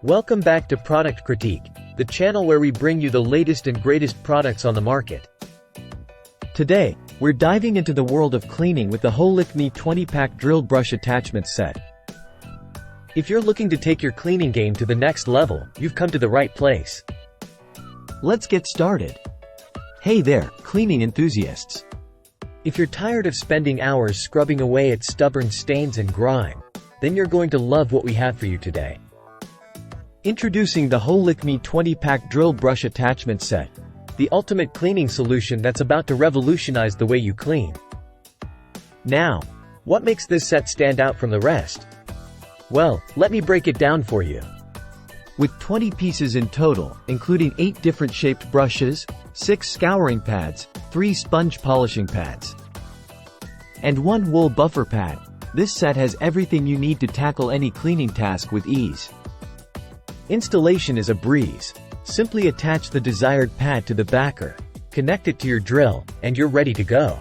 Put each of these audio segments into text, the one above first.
Welcome back to Product Critique, the channel where we bring you the latest and greatest products on the market. Today, we're diving into the world of cleaning with the Holikme 20-pack drill brush attachment set. If you're looking to take your cleaning game to the next level, you've come to the right place. Let's get started. Hey there, cleaning enthusiasts. If you're tired of spending hours scrubbing away at stubborn stains and grime, then you're going to love what we have for you today. Introducing the Holikme 20-pack drill brush attachment set, the ultimate cleaning solution that's about to revolutionize the way you clean. Now, what makes this set stand out from the rest? Well, let me break it down for you. With 20 pieces in total, including 8 different shaped brushes, 6 scouring pads, 3 sponge polishing pads, and 1 wool buffer pad, this set has everything you need to tackle any cleaning task with ease. Installation is a breeze. Simply attach the desired pad to the backer, connect it to your drill, and you're ready to go.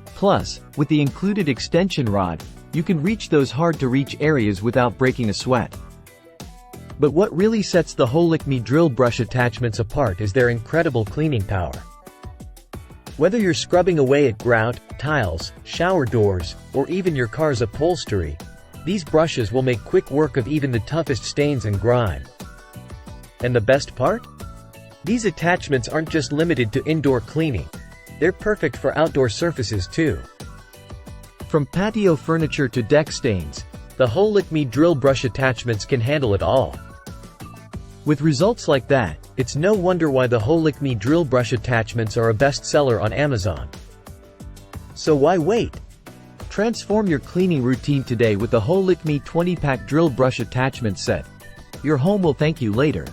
Plus, with the included extension rod, you can reach those hard-to-reach areas without breaking a sweat. But what really sets the Holikme drill brush attachments apart is their incredible cleaning power. Whether you're scrubbing away at grout, tiles, shower doors, or even your car's upholstery, these brushes will make quick work of even the toughest stains and grime. And the best part? These attachments aren't just limited to indoor cleaning. They're perfect for outdoor surfaces too. From patio furniture to deck stains, the Holikme drill brush attachments can handle it all. With results like that, it's no wonder why the Holikme drill brush attachments are a bestseller on Amazon. So why wait? Transform your cleaning routine today with the Holikme 20-pack drill brush attachment set. Your home will thank you later.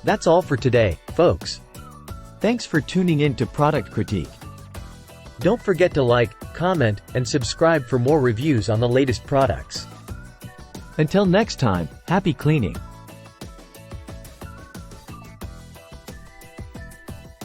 That's all for today, folks. Thanks for tuning in to Product Critique. Don't forget to like, comment, and subscribe for more reviews on the latest products. Until next time, happy cleaning!